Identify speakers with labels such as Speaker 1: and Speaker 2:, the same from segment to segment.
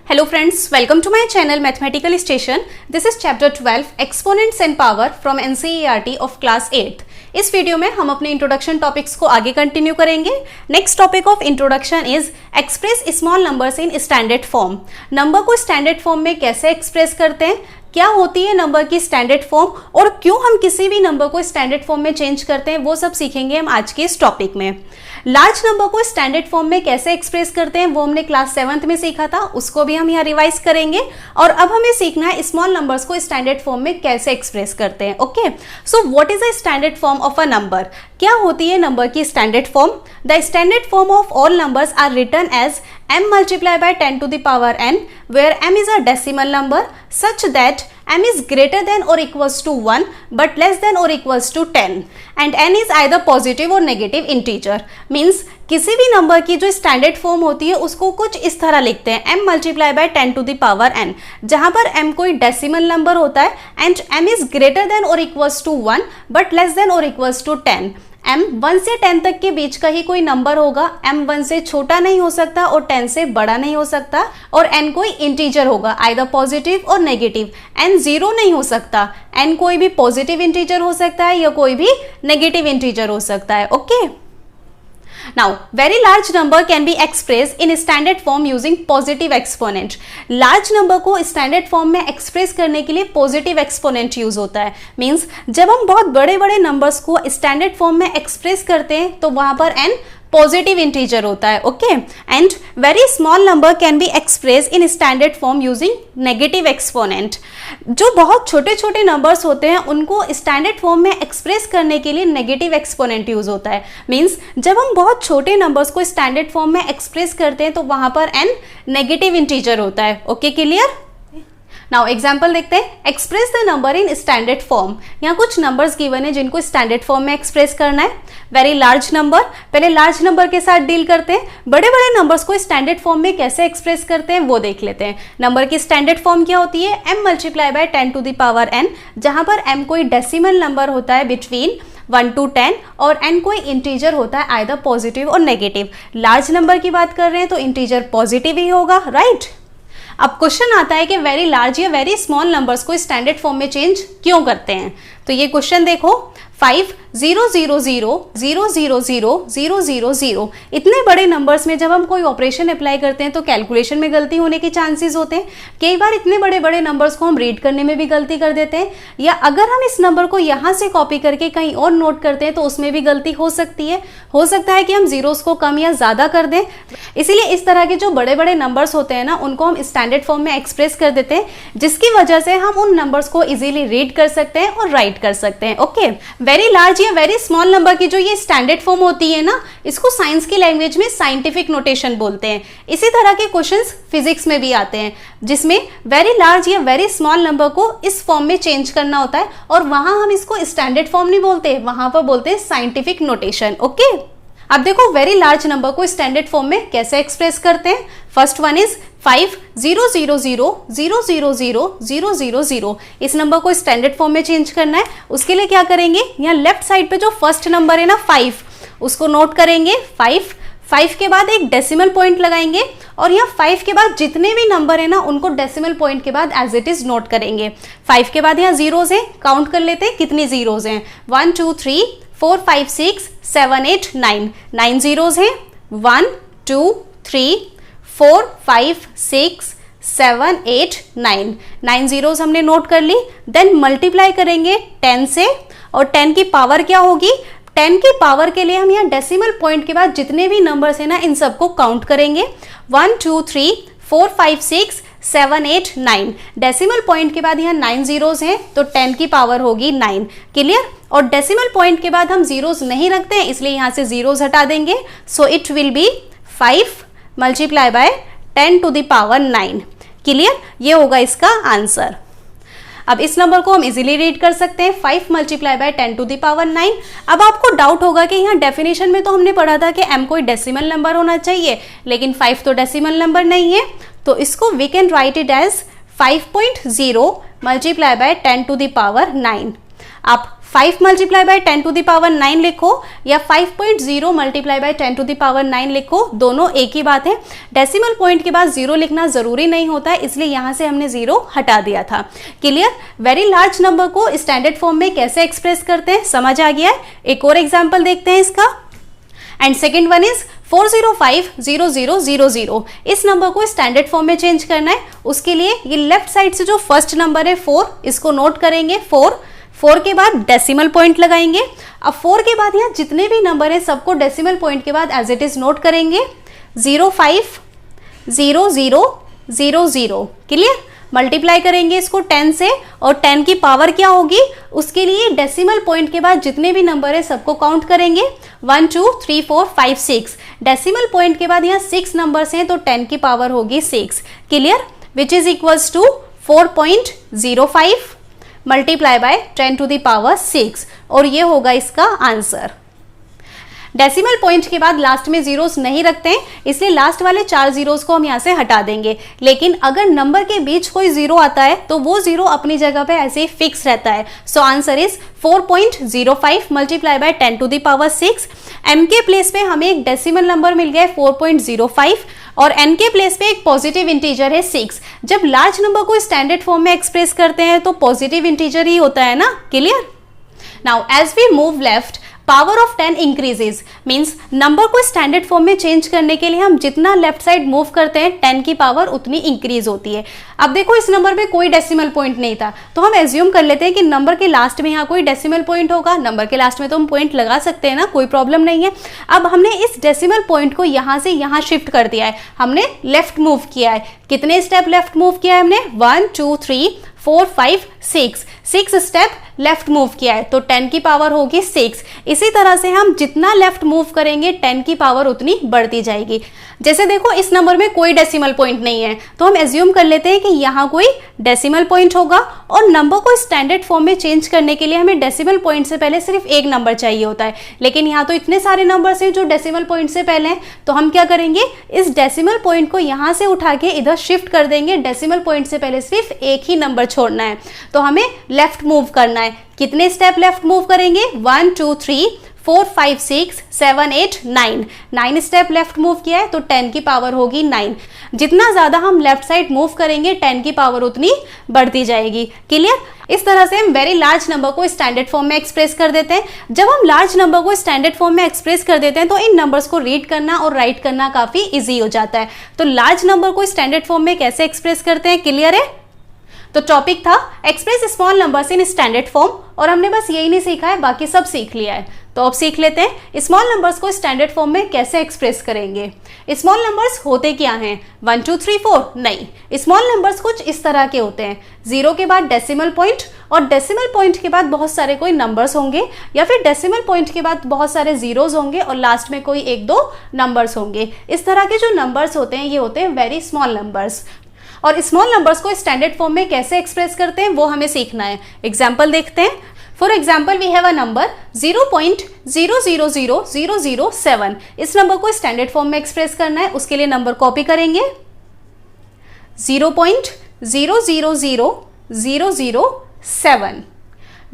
Speaker 1: Hello friends, welcome to my channel Mathematical Station. This is chapter 12 Exponents and Power from NCERT of class 8th. इस video में हम अपने introduction topics को आगे continue करेंगे. Next topic of introduction is express small numbers in standard form. Number को standard form में कैसे एक्सप्रेस करते हैं, क्या होती है नंबर की स्टैंडर्ड फॉर्म और क्यों हम किसी भी नंबर को स्टैंडर्ड फॉर्म में चेंज करते हैं, वो सब सीखेंगे हम आज के इस टॉपिक में. लार्ज नंबर को स्टैंडर्ड फॉर्म में कैसे एक्सप्रेस करते हैं वो हमने क्लास 7th में सीखा था, उसको भी हम यहाँ रिवाइज करेंगे. और अब हमें सीखना है स्मॉल नंबर्स को स्टैंडर्ड फॉर्म में कैसे एक्सप्रेस करते हैं. Okay, so what is a standard form of a number. क्या होती है नंबर की standard form. The standard form of all numbers are written as m multiplied by 10 to the power n, where m is a decimal number such that m is greater than or equals to 1 but less than or equals to 10 and n is either positive or negative integer. Means किसी भी number की जो standard form होती है उसको कुछ इस तरह लिखते हैं m multiplied by 10 to the power n, जहां पर m कोई डेसिमल नंबर होता है and m is greater than or equals to 1 but less than or equals to 10. m 1 से 10 तक के बीच का ही कोई नंबर होगा. m 1 से छोटा नहीं हो सकता और 10 से बड़ा नहीं हो सकता. और n कोई इंटीजर होगा, आइदर पॉजिटिव और नेगेटिव. n 0 नहीं हो सकता. n कोई भी पॉजिटिव इंटीजर हो सकता है या कोई भी नेगेटिव इंटीजर हो सकता है. Okay, Now, very large number can be expressed in standard form using positive exponent. Large number को standard form में express करने के लिए positive exponent use होता है. Means जब हम बहुत बड़े बड़े numbers को standard form में express करते हैं तो वहां पर n पॉजिटिव इंटीजर होता है. Okay, and very small number can be express in standard form using negative exponent. जो बहुत छोटे छोटे नंबर्स होते हैं उनको स्टैंडर्ड फॉर्म में एक्सप्रेस करने के लिए नेगेटिव एक्सपोनेंट यूज होता है. मींस जब हम बहुत छोटे नंबर्स को स्टैंडर्ड फॉर्म में एक्सप्रेस करते हैं तो वहां पर n नेगेटिव इंटीजर होता है. Okay, clear. नाउ एग्जाम्पल देखते हैं. Express the number in standard form. यहाँ कुछ नंबर्स गिवन है जिनको स्टैंडर्ड फॉर्म में एक्सप्रेस करना है. वेरी लार्ज नंबर, पहले लार्ज नंबर के साथ डील करते हैं. बड़े बड़े नंबर्स को स्टैंडर्ड फॉर्म में कैसे एक्सप्रेस करते हैं वो देख लेते हैं. नंबर की स्टैंडर्ड फॉर्म क्या होती है, m multiply by 10 to the power n, जहां पर m कोई डेसिमल नंबर होता है बिटवीन 1 to 10 और n कोई इंटीजर होता है आइदर पॉजिटिव और नेगेटिव. लार्ज नंबर की बात कर रहे हैं तो इंटीजर पॉजिटिव ही होगा, राइट. अब क्वेश्चन आता है कि वेरी लार्ज या वेरी स्मॉल नंबर्स को स्टैंडर्ड फॉर्म में चेंज क्यों करते हैं. तो ये क्वेश्चन देखो, 5 0 0 0 0 0 0 0 0 0. इतने बड़े नंबर्स में जब हम कोई ऑपरेशन अप्लाई करते हैं तो कैलकुलेशन में गलती होने के चांसेस होते हैं. कई बार इतने बड़े बड़े नंबर्स को हम रीड करने में भी गलती कर देते हैं, या अगर हम इस नंबर को यहाँ से कॉपी करके कहीं और नोट करते हैं तो उसमें भी गलती हो सकती है. हो सकता है कि हम जीरोस को कम या ज़्यादा कर दें. इसीलिए इस तरह के जो बड़े बड़े नंबर्स होते हैं ना, उनको हम स्टैंडर्ड फॉर्म में एक्सप्रेस कर देते हैं, जिसकी वजह से हम उन नंबर्स को इजीली रीड कर सकते हैं और राइट कर सकते हैं. ओके, वेरी लार्ज या वेरी स्मॉल नंबर की जो ये स्टैंडर्ड फॉर्म होती है ना, इसको साइंस की लैंग्वेज में साइंटिफिक नोटेशन बोलते हैं. इसी तरह के क्वेश्चंस फिजिक्स में भी आते हैं जिसमें वेरी लार्ज या वेरी स्मॉल नंबर को इस फॉर्म में चेंज करना होता है, और वहां हम इसको स्टैंडर्ड फॉर्म नहीं बोलते, वहां पर बोलते हैं साइंटिफिक नोटेशन. ओके, अब देखो वेरी लार्ज नंबर को स्टैंडर्ड फॉर्म में कैसे एक्सप्रेस करते हैं. First one is 5 0 0 0 0 0 0 0 0 0. इस नंबर को स्टैंडर्ड फॉर्म में चेंज करना है. उसके लिए क्या करेंगे, यहाँ लेफ्ट साइड पे जो फर्स्ट नंबर है ना 5, उसको नोट करेंगे. 5 के बाद एक डेसिमल पॉइंट लगाएंगे और यहाँ 5 के बाद जितने भी नंबर है ना उनको डेसिमल पॉइंट के बाद एज इट इज नोट करेंगे. 5 के बाद यहाँ जीरोज है, काउंट कर लेते हैं कितनी जीरोज हैं. 1 2 3 4 5 6 7 8 9. 9 जीरोज हैं. 1 2 3 4 5 6 7 8 9. 9 जीरोज हमने नोट कर ली. देन मल्टीप्लाई करेंगे 10 से, और 10 की पावर क्या होगी. 10 की पावर के लिए हम यहाँ डेसिमल पॉइंट के बाद जितने भी नंबर्स हैं ना इन सबको काउंट करेंगे. 1 2 3 4 5 6 7 8 9. डेसिमल पॉइंट के बाद यहाँ 9 जीरोज हैं तो 10 की पावर होगी 9. क्लियर. और डेसिमल पॉइंट के बाद हम जीरोज नहीं रखते हैं, इसलिए यहाँ से जीरोज हटा देंगे. So it will be 5 multiply by 10 to the power 9. Clear, ये होगा इसका आंसर. अब इस नंबर को हम इजीली रीड कर सकते हैं, 5 multiply by 10 to the power 9. अब आपको डाउट होगा कि यहाँ डेफिनेशन में तो हमने पढ़ा था कि m कोई डेसिमल नंबर होना चाहिए, लेकिन 5 तो डेसिमल नंबर नहीं है, तो इसको we can write it as 5.0 multiply by 10 to the power 9. आप 5 multiply by 10 to the power 9 लिखो या 5.0 multiply by 10 to the power 9 लिखो, दोनों एक ही बात है। डेसिमल पॉइंट के बाद 0 लिखना जरूरी नहीं होता है, इसलिए यहां से हमने 0 हटा दिया था। क्लियर? वेरी लार्ज नंबर को स्टैंडर्ड फॉर्म में कैसे एक्सप्रेस करते हैं समझ आ गया है। एक और एग्जाम्पल देखते हैं इसका। And second one is 4050000। इस नंबर को स्टैंडर्ड फॉर्म में चेंज करना है। उसके लिए ये लेफ्ट साइड से जो फर्स्ट नंबर है 4, इसको नोट करेंगे। 4 के बाद डेसिमल पॉइंट लगाएंगे। अब 4 के बाद यहाँ जितने भी नंबर है सबको डेसिमल पॉइंट के बाद एज इट इज नोट करेंगे। 050000। क्लियर? मल्टीप्लाई करेंगे इसको 10 से, और 10 की पावर क्या होगी, उसके लिए डेसिमल पॉइंट के बाद जितने भी नंबर है सबको काउंट करेंगे। 1 2 3 4 5 6। डेसिमल पॉइंट के बाद यहाँ 6 नंबर्स हैं तो 10 की पावर होगी 6। Clear? Which is equals to 4.05 multiply by 10 to the power 6, और ये होगा इसका आंसर। डेसिमल पॉइंट के बाद लास्ट में जीरोस नहीं रखते हैं, इसलिए लास्ट वाले 4 जीरोस को हम यहाँ से हटा देंगे। लेकिन अगर नंबर के बीच कोई जीरो आता है तो वो जीरो अपनी जगह पे ऐसे ही फिक्स रहता है। So answer is 4.05 multiply by 10 to the power 6। m के प्लेस पे हमें एक डेसिमल नंबर मिल गया है 4.05, और n के प्लेस पे एक पॉजिटिव इंटीजर है 6। जब लार्ज नंबर को स्टैंडर्ड फॉर्म में एक्सप्रेस करते हैं तो पॉजिटिव इंटीजर ही होता है ना। Clear? Now as we move left, power of 10 increases, means number को स्टैंडर्ड फॉर्म में चेंज करने के लिए हम जितना लेफ्ट साइड मूव करते हैं 10 की पावर उतनी इंक्रीज होती है। अब देखो इस नंबर में कोई डेसिमल पॉइंट नहीं था, तो हम एज्यूम कर लेते हैं कि नंबर के लास्ट में यहाँ कोई डेसिमल पॉइंट होगा। नंबर के लास्ट में तो हम पॉइंट लगा सकते हैं ना, कोई प्रॉब्लम नहीं है। अब हमने इस डेसिमल पॉइंट को यहाँ से यहाँ शिफ्ट कर दिया है, हमने लेफ्ट मूव किया है। कितने स्टेप लेफ्ट मूव किया है हमने? 1 2 3 4 5 6 स्टेप लेफ्ट मूव किया है, तो 10 की पावर होगी 6। इसी तरह से हम जितना लेफ्ट मूव करेंगे 10 की पावर उतनी बढ़ती जाएगी। जैसे देखो इस नंबर में कोई डेसिमल पॉइंट नहीं है, तो हम एज्यूम कर लेते हैं कि यहाँ कोई डेसिमल पॉइंट होगा, और नंबर को स्टैंडर्ड फॉर्म में चेंज करने के लिए हमें डेसिमल पॉइंट से पहले सिर्फ एक नंबर चाहिए होता है। लेकिन यहाँ तो इतने सारे नंबर्स हैं जो डेसिमल पॉइंट से पहले हैं, तो हम क्या करेंगे, इस डेसिमल पॉइंट को यहाँ से उठा के इधर शिफ्ट कर देंगे। डेसिमल पॉइंट से पहले सिर्फ एक ही नंबर छोड़ना है, तो हमें लेफ्ट मूव करना है। कितने स्टेप लेफ्ट मूव करेंगे? 1 2 3 4 5 6 7 8 9 स्टेप लेफ्ट मूव किया है, तो 10 की पावर होगी 9। जितना ज्यादा हम लेफ्ट साइड मूव करेंगे 10 की पावर उतनी बढ़ती जाएगी। क्लियर? इस तरह से हम वेरी लार्ज नंबर को स्टैंडर्ड फॉर्म में एक्सप्रेस कर देते हैं। जब हम लार्ज नंबर को स्टैंडर्ड फॉर्म में एक्सप्रेस कर देते हैं तो इन नंबर्स को रीड करना और राइट करना काफी इजी हो जाता है। तो लार्ज नंबर को स्टैंडर्ड फॉर्म में कैसे एक्सप्रेस करते हैं, क्लियर है? तो टॉपिक था express small numbers in standard form, और हमने बस यही नहीं सीखा है, बाकी सब सीख लिया है। तो अब सीख लेते हैं स्मॉल नंबर्स को स्टैंडर्ड फॉर्म में कैसे एक्सप्रेस करेंगे। स्मॉल नंबर्स होते क्या हैं? 1 2 3 4 नहीं, स्मॉल नंबर्स कुछ इस तरह के होते हैं। 0 के बाद डेसिमल पॉइंट, और डेसिमल पॉइंट के बाद बहुत सारे कोई नंबर्स होंगे, या फिर डेसिमल पॉइंट के बाद बहुत सारे जीरोस होंगे और लास्ट में कोई 1-2 नंबर्स होंगे। इस तरह के जो नंबर्स होते हैं ये होते हैं वेरी स्मॉल नंबर्स। और स्मॉल नंबर्स को स्टैंडर्ड फॉर्म में कैसे एक्सप्रेस करते हैं वो हमें सीखना है। एग्जाम्पल देखते हैं। For example we have a number 0.000007। इस नंबर को स्टैंडर्ड फॉर्म में एक्सप्रेस करना है, उसके लिए नंबर कॉपी करेंगे 0.000007।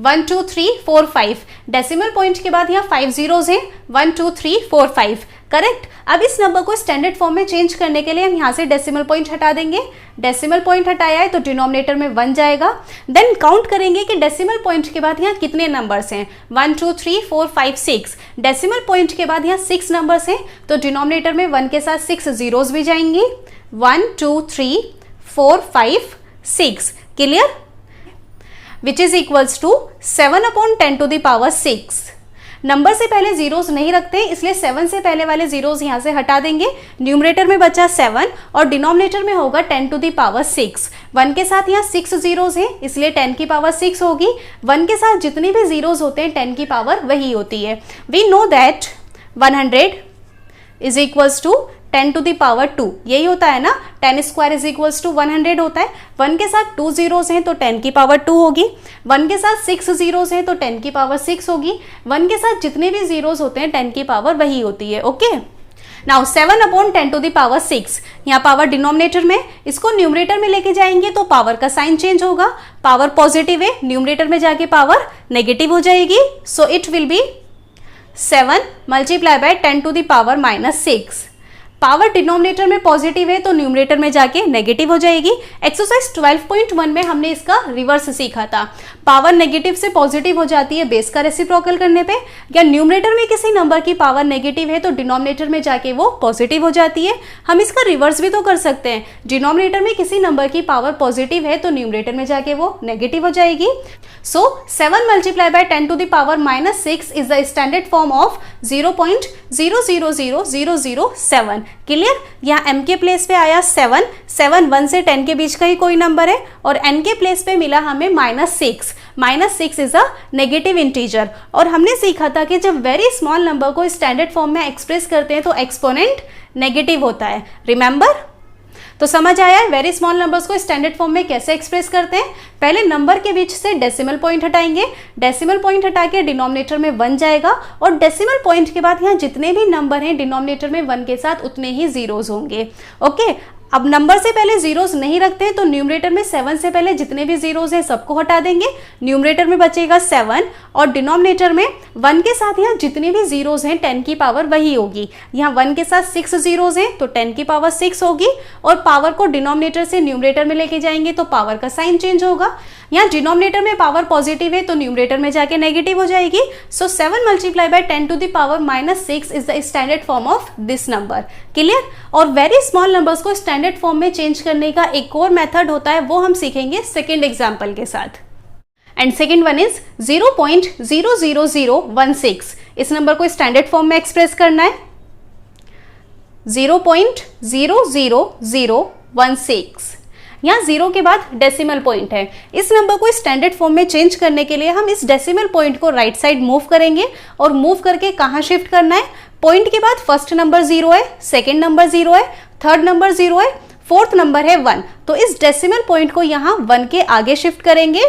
Speaker 1: 1 2 3 4 5 डेसिमल पॉइंट के बाद यहाँ 5 जीरोस हैं। 1 2 3 4 5 करेक्ट। अब इस नंबर को स्टैंडर्ड फॉर्म में चेंज करने के लिए हम यहाँ से डेसिमल पॉइंट हटा देंगे। डेसिमल पॉइंट हटाया है तो डिनोमिनेटर में 1 जाएगा। देन काउंट करेंगे कि डेसिमल पॉइंट के बाद यहाँ कितने नंबर्स हैं। 1 2 3 4 5 6। डेसिमल पॉइंट के बाद यहाँ 6 नंबर्स हैं, तो डिनोमिनेटर में 1 के साथ 6 जीरोस भी जाएंगे। 1 2 3 4 5 6। Clear? Which is equals to 7/10 to the power 6। Number से पहले जीरोस नहीं रखते, इसलिए 7 से पहले वाले जीरोस यहाँ से हटा देंगे। न्यूमरेटर में बचा 7 और डिनोमिनेटर में होगा 10 टू द पावर 6। 1 के साथ यहाँ 6 जीरोस हैं, इसलिए 10 की पावर 6 होगी। 1 के साथ जितने भी जीरोस होते हैं 10 की पावर वही होती है। We know that 100 is equals to 10 to the power 2। यही होता है ना, 10 स्क्वायर इज इक्वल्स टू 100 होता है। 1 के साथ 2 जीरोस हैं तो 10 की पावर 2 होगी। 1 के साथ 6 जीरोस हैं तो 10 की पावर 6 होगी। 1 के साथ जितने भी जीरोस होते हैं 10 की पावर वही होती है। Okay, now 7 upon 10 to the power 6, यहाँ पावर डिनोमिनेटर में, इसको न्यूमरेटर में लेके जाएंगे तो पावर का साइन चेंज होगा, पावर पॉजिटिव है, न्यूमरेटर में जाके पावर नेगेटिव हो जाएगी, so it will be 7 multiply by 10 to the power -6। Power denominator में पॉजिटिव है तो न्यूमरेटर में जाके नेगेटिव हो जाएगी। एक्सरसाइज 12.1 में हमने इसका रिवर्स सीखा था, पावर नेगेटिव से पॉजिटिव हो जाती है बेस का रेसिप्रोकल करने पे, या न्यूमरेटर में किसी नंबर की पावर नेगेटिव है तो डिनोमिनेटर में जाके वो पॉजिटिव हो जाती है। हम इसका रिवर्स भी तो कर सकते हैं, डिनोमिनेटर में किसी नंबर की पावर पॉजिटिव है तो न्यूमरेटर में जाके वो नेगेटिव हो जाएगी। So 7 multiply by 10 to the power -6 is the standard form of 0.000007। Clear? यहाँ m के प्लेस पे आया 7, 7 1 से 10 के बीच का ही कोई नंबर है, और n के प्लेस पे मिला हमें -6, -6 इज अ नेगेटिव इंटीजर। और हमने सीखा था कि जब वेरी स्मॉल नंबर को स्टैंडर्ड फॉर्म में एक्सप्रेस करते हैं तो एक्सपोनेंट नेगेटिव होता है, रिमेंबर? तो समझ आया है वेरी स्मॉल नंबर्स को स्टैंडर्ड फॉर्म में कैसे एक्सप्रेस करते हैं। पहले नंबर के बीच से डेसिमल पॉइंट हटाएंगे, डेसिमल पॉइंट हटा के डिनोमिनेटर में 1 जाएगा, और डेसिमल पॉइंट के बाद यहाँ जितने भी नंबर हैं डिनोमिनेटर में 1 के साथ उतने ही जीरोज होंगे। ओके, अब नंबर से पहले जीरोज नहीं रखते हैं तो न्यूमरेटर में 7 से पहले जितने भी जीरोज हैं सबको हटा देंगे, न्यूमरेटर में बचेगा 7, और डिनोमिनेटर में 1 के साथ यहाँ जितने भी जीरोज हैं 10 की पावर वही होगी। यहाँ 1 के साथ 6 जीरोज हैं तो 10 की पावर 6 होगी, और पावर को डिनोमिनेटर से न्यूमरेटर में लेके जाएंगे तो पावर का साइन चेंज होगा। यहाँ डिनोमिनेटर में पावर पॉजिटिव है तो न्यूमरेटर में जाके नेगेटिव हो जाएगी। So 7 multiply by 10 to the power -6 is the standard form of this number. Clear? और वेरी स्मॉल नंबर्स को स्टैंडर्ड फॉर्म में चेंज करने का एक और मेथड होता है, वो हम सीखेंगे सेकेंड एग्जाम्पल के साथ। And second one is 0.00016। इस नंबर को स्टैंडर्ड फॉर्म में एक्सप्रेस करना है, 0.00016। यहाँ 0 के बाद डेसिमल पॉइंट है। इस नंबर को स्टैंडर्ड फॉर्म में चेंज करने के लिए हम इस डेसिमल पॉइंट को राइट साइड मूव करेंगे, और मूव करके कहाँ शिफ्ट करना है? पॉइंट के बाद फर्स्ट नंबर 0 है, सेकेंड नंबर 0 है, थर्ड नंबर 0 है, फोर्थ नंबर है 1, तो इस डेसिमल पॉइंट को यहाँ 1 के आगे शिफ्ट करेंगे।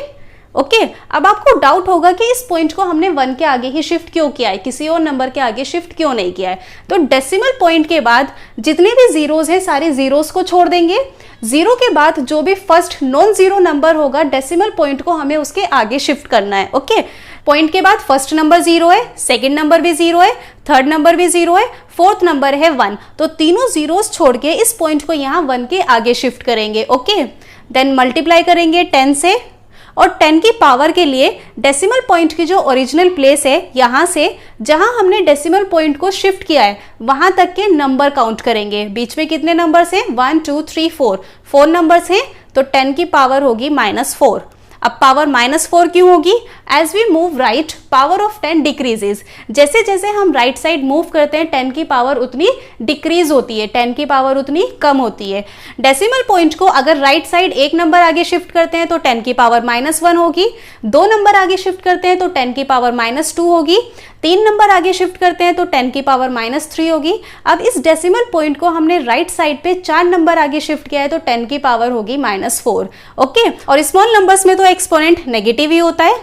Speaker 1: ओके, अब आपको डाउट होगा कि इस पॉइंट को हमने 1 के आगे ही शिफ्ट क्यों किया है, किसी और नंबर के आगे शिफ्ट क्यों नहीं किया है? तो डेसिमल पॉइंट के बाद जितने भी जीरोज हैं सारे जीरोज को छोड़ देंगे। 0 के बाद जो भी फर्स्ट नॉन जीरो नंबर होगा डेसिमल पॉइंट को हमें उसके आगे शिफ्ट करना है। ओके, पॉइंट के बाद फर्स्ट नंबर 0 है, सेकेंड नंबर भी 0 है, थर्ड नंबर भी 0 है, फोर्थ नंबर है 1, तो तीनों जीरोस छोड़ के इस पॉइंट को यहाँ 1 के आगे शिफ्ट करेंगे। ओके, देन मल्टीप्लाई करेंगे 10 से, और 10 की पावर के लिए डेसिमल पॉइंट की जो ओरिजिनल प्लेस है यहाँ से जहाँ हमने डेसिमल पॉइंट को शिफ्ट किया है वहां तक के नंबर काउंट करेंगे। बीच में कितने नंबर्स हैं? 1 2 3 4, 4 नंबर्स हैं, तो 10 की पावर होगी -4। अब पावर -4 क्यों होगी? As we move right power of 10 decreases. जैसे जैसे हम राइट साइड मूव करते हैं 10 की पावर उतनी डिक्रीज होती है, 10 की पावर उतनी कम होती है। डेसिमल पॉइंट को अगर राइट साइड एक नंबर आगे शिफ्ट करते हैं तो 10 की पावर -1 होगी, 2 नंबर आगे शिफ्ट करते हैं तो 10 की पावर -2 होगी, 3 नंबर आगे शिफ्ट करते हैं तो 10 की पावर -3 होगी। अब इस डेसिमल पॉइंट को हमने राइट साइड पे 4 नंबर आगे शिफ्ट किया है तो 10 की पावर होगी -4। ओके, और स्मॉल नंबर्स में तो एक्सपोनेंट नेगेटिव ही होता है,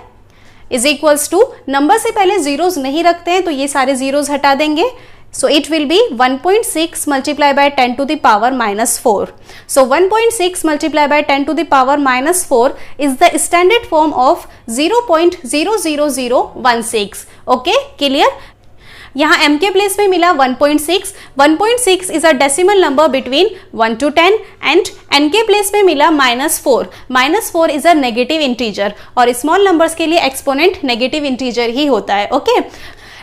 Speaker 1: इज इक्वल्स टू, नंबर से पहले जीरोज नहीं रखते हैं तो ये सारे जीरोज हटा देंगे, so it will be 1.6 multiplied by 10 to the power -4. So 1.6 multiplied by 10 to the power -4 is the standard form of 0.00016. Okay, clear? यहाँ m के प्लेस में मिला 1.6. 1.6 is a decimal number between 1 to 10 and n के place में मिला -4. -4 is a negative integer और small numbers के लिए एक्सपोनेंट नेगेटिव इंटीजर ही होता है. ओके,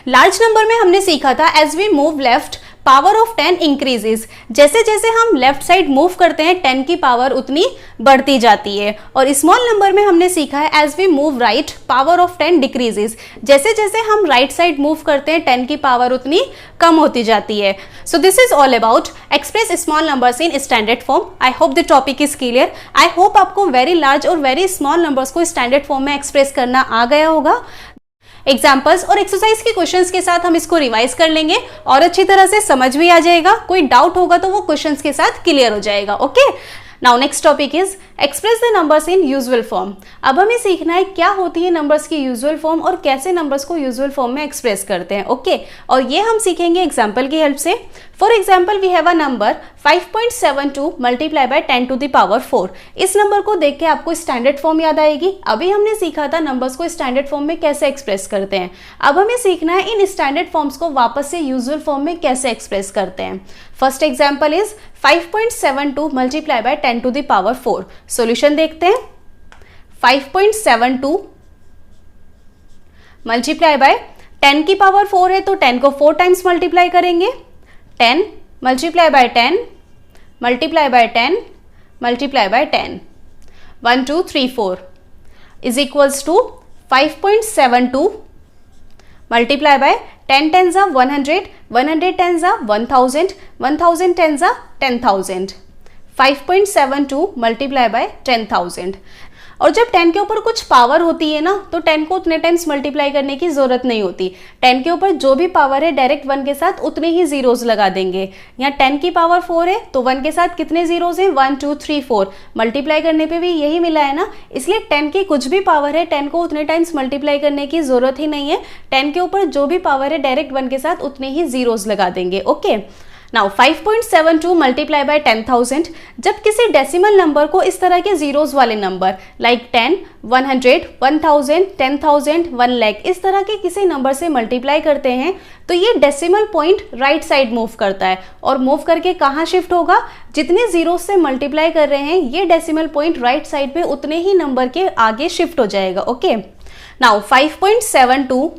Speaker 1: लार्ज नंबर में हमने सीखा था as we move left power of 10 increases. जैसे जैसे हम लेफ्ट साइड मूव करते हैं 10 की पावर उतनी बढ़ती जाती है. और स्मॉल नंबर में हमने सीखा है as we move right power of 10 decreases. जैसे जैसे हम राइट साइड मूव करते हैं 10 की पावर उतनी कम होती जाती है. सो this is all about express small numbers in standard form. I hope the topic is clear. I hope आपको वेरी लार्ज और वेरी स्मॉल नंबर्स को स्टैंडर्ड फॉर्म में एक्सप्रेस करना आ गया होगा. एग्जाम्पल्स और एक्सरसाइज के क्वेश्चंस के साथ हम इसको रिवाइज कर लेंगे और अच्छी तरह से समझ भी आ जाएगा. कोई डाउट होगा तो वो क्वेश्चंस के साथ क्लियर हो जाएगा. Okay, now next topic is express the numbers in usual form. अब हमें सीखना है क्या होती है नंबर्स की यूजुअल फॉर्म और कैसे नंबर्स को यूजुअल फॉर्म में एक्सप्रेस करते हैं। ओके, और ये हम सीखेंगे एग्जाम्पल की हेल्प से। For example we have a number 5.72 multiply by 10 to the power 4। इस नंबर को देख के आपको स्टैंडर्ड फॉर्म याद आएगी। अभी हमने सीखा था नंबर्स को स्टैंडर्ड फॉर्म में कैसे एक्सप्रेस करते हैं। अब हमें सीखना है इन स्टैंडर्ड फॉर्म्स को वापस से यूजुअल फॉर्म में कैसे एक्सप्रेस करते हैं। First example is 5.72 multiply by 10 to the power 4। Solution देखते हैं। 5.72 मल्टीप्लाई बाय 10 की पावर 4 है तो 10 को 4 टाइम्स मल्टीप्लाई करेंगे। 10 multiply by 10 multiply by 10 multiply by 10 1 2 3 4 is equals to 5.72 multiply by 10 10s are 100, 100 10s are 1000, 1000 10s are 10,000। 5.72 multiply bye 10,000। और जब 10 के ऊपर कुछ पावर होती है ना तो 10 को उतने टाइम्स मल्टीप्लाई करने की जरूरत नहीं होती। 10 के ऊपर जो भी पावर है डायरेक्ट 1 के साथ उतने ही जीरोस लगा देंगे। यहाँ 10 की पावर 4 है तो 1 के साथ कितने जीरोस हैं? 1 2 3 4। मल्टीप्लाई करने पे भी यही मिला है ना, इसलिए 10 की कुछ भी पावर है 10 को उतने टाइम्स मल्टीप्लाई करने की जरूरत ही नहीं है। 10 के ऊपर जो भी पावर है डायरेक्ट 1 के साथ उतने ही जीरोस लगा देंगे। Okay, now 5.72 multiply bye 10,000। जब किसी डेसिमल नंबर को इस तरह के जीरोस वाले नंबर लाइक 10, 100, 1000, 10,000, 1 लाख इस तरह के किसी नंबर से मल्टीप्लाई करते हैं तो ये decimal point right side move करता है और मूव करके कहाँ शिफ्ट होगा? जितने जीरोस से मल्टीप्लाई कर रहे हैं ये डेसिमल पॉइंट राइट साइड पे उतने ही नंबर के आगे शिफ्ट हो जाएगा। ओके, नाउ 5.72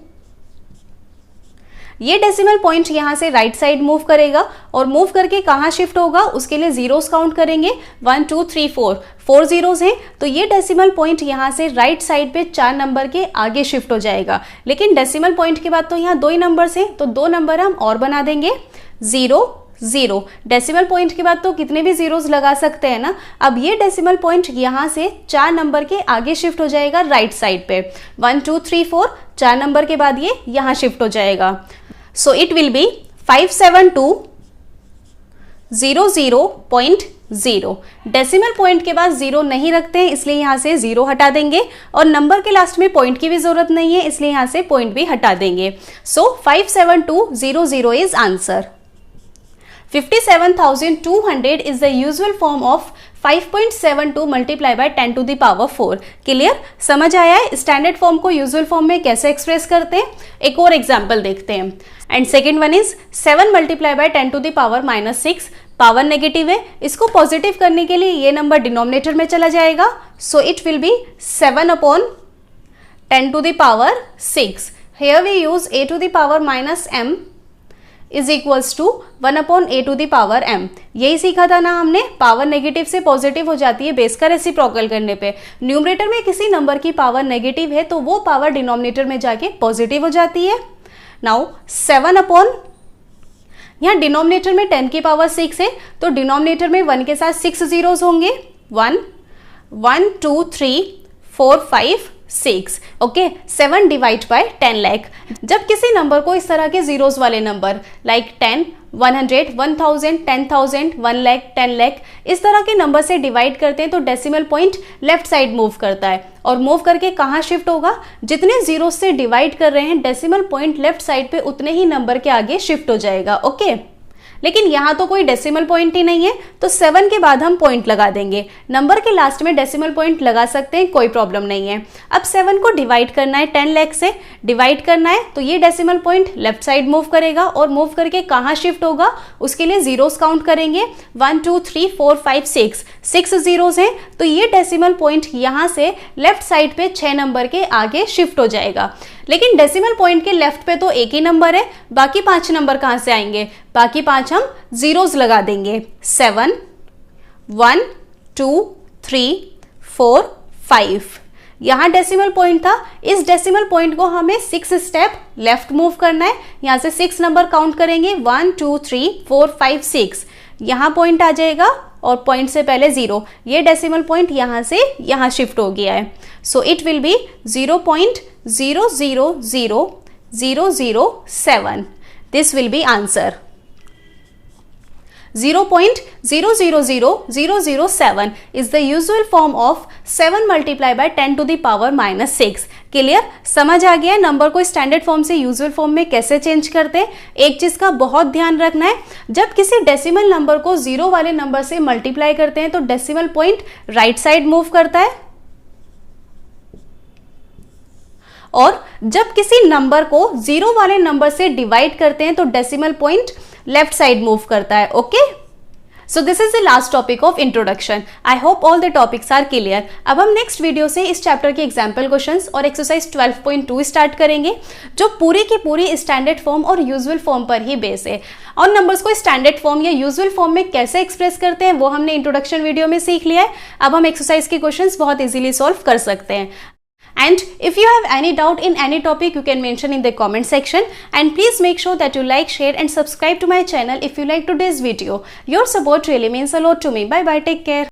Speaker 1: ये डेसिमल पॉइंट यहां से राइट साइड मूव करेगा और मूव करके कहां शिफ्ट होगा उसके लिए जीरोस काउंट करेंगे। 1 2 3 4 4 जीरोस हैं तो ये डेसिमल पॉइंट यहां से राइट साइड पे 4 नंबर के आगे शिफ्ट हो जाएगा। लेकिन डेसिमल पॉइंट के बाद तो यहाँ 2 ही नंबर्स हैं तो 2 नंबर हम और बना देंगे। 0 0। डेसिमल पॉइंट के बाद तो कितने भी जीरोस लगा सकते हैं ना। अब ये डेसिमल पॉइंट यहाँ से 4 नंबर के आगे शिफ्ट हो जाएगा राइट साइड पे। 1 2 3 4 4 नंबर के बाद ये यहाँ शिफ्ट हो जाएगा। So it will B 57200.0। Decimal point के बाद 0 नहीं रखते हैं इसलिए यहाँ से 0 हटा देंगे और नंबर के लास्ट में पॉइंट की भी जरूरत नहीं है इसलिए यहाँ से पॉइंट भी हटा देंगे। सो 57200 is answer. 57,200 is the usual form of 5.72 multiply by 10 to the power 4। Clear? समझ आया है स्टैंडर्ड फॉर्म को यूजुअल फॉर्म में कैसे एक्सप्रेस करते हैं। एक और एग्जांपल देखते हैं। And second one is 7 multiply by 10 to the power -6। Power negative है, इसको पॉजिटिव करने के लिए ये नंबर डिनोमिनेटर में चला जाएगा। So it will be 7/10 to the power 6। Here we use a to the power -m is equals to 1/a to the power m। यही सीखा था ना हमने, पावर नेगेटिव से पॉजिटिव हो जाती है बेस का रेसिप्रोकल करने पे। न्यूमरेटर में किसी नंबर की पावर नेगेटिव है तो वो पावर डिनोमिनेटर में जाके पॉजिटिव हो जाती है। नाउ 7 यहाँ डिनोमिनेटर में 10 की पावर 6 है तो डिनोमिनेटर में 1 के साथ 6 जीरोस होंगे। 1 1 2 3 4 5 6। Okay, 7 divide by 10 lakh. जब किसी नंबर को इस तरह के जीरोस वाले नंबर लाइक 10, 100, 1000, 10,000, 1 लाख, 10 लाख इस तरह के नंबर से डिवाइड करते हैं तो decimal point left side move करता है और मूव करके कहाँ शिफ्ट होगा? जितने जीरोस से डिवाइड कर रहे हैं डेसिमल पॉइंट लेफ्ट साइड पे उतने ही नंबर के आगे शिफ्ट हो जाएगा। ओके, लेकिन यहाँ तो कोई डेसिमल पॉइंट ही नहीं है तो 7 के बाद हम पॉइंट लगा देंगे। नंबर के लास्ट में डेसिमल पॉइंट लगा सकते हैं, कोई प्रॉब्लम नहीं है। अब 7 को डिवाइड करना है 10 लाख से डिवाइड करना है तो ये decimal point left side move करेगा और मूव करके कहाँ शिफ्ट होगा उसके लिए जीरोस काउंट करेंगे। 1 2 3 4 5 6 6 जीरोस हैं तो ये डेसिमल पॉइंट यहाँ से लेफ्ट साइड पे 6 नंबर के आगे शिफ्ट हो जाएगा। लेकिन डेसिमल पॉइंट के लेफ्ट पे तो एक ही नंबर है, बाकी 5 नंबर कहाँ से आएंगे? बाकी 5 हम जीरोस लगा देंगे। 7 1 2 3 4 5 यहाँ डेसिमल पॉइंट था। इस डेसिमल पॉइंट को हमें 6 स्टेप लेफ्ट मूव करना है। यहाँ से 6 नंबर काउंट करेंगे 1 2 3 4 5 6। यहाँ पॉइंट आ जाएगा और पॉइंट से पहले 0। ये डेसिमल पॉइंट यहाँ से यहाँ शिफ्ट हो गया है। सो it will B 0.000007। This will be answer. 0.000007 is the usual form of 7 multiplied by 10 to the power minus 6. Clear? समझ आ गया नंबर को स्टैंडर्ड फॉर्म से यूजुअल फॉर्म में कैसे चेंज करते हैं। एक चीज का बहुत ध्यान रखना है, जब किसी डेसिमल नंबर को जीरो वाले नंबर से मल्टीप्लाई करते हैं तो decimal point right side move करता है, और जब किसी नंबर को जीरो वाले नंबर से डिवाइड करते हैं तो decimal point left side move करता है। Okay, so this is the last topic of introduction. I hope all the topics are clear. अब हम नेक्स्ट वीडियो से इस चैप्टर के एग्जाम्पल क्वेश्चंस और एक्सरसाइज 12.2 स्टार्ट करेंगे, जो पूरी की पूरी स्टैंडर्ड फॉर्म और यूजुअल फॉर्म पर ही बेस है। और नंबर्स को स्टैंडर्ड फॉर्म या यूजुअल फॉर्म में कैसे एक्सप्रेस करते हैं वो हमने इंट्रोडक्शन वीडियो में सीख लिया है। अब हम एक्सरसाइज के क्वेश्चंस बहुत इजीली सॉल्व कर सकते हैं। And if you have any doubt in any topic, you can mention in the comment section, and please make sure that you like, share and subscribe to my channel if you like today's video. Your support really means a lot to me. Bye bye, take care.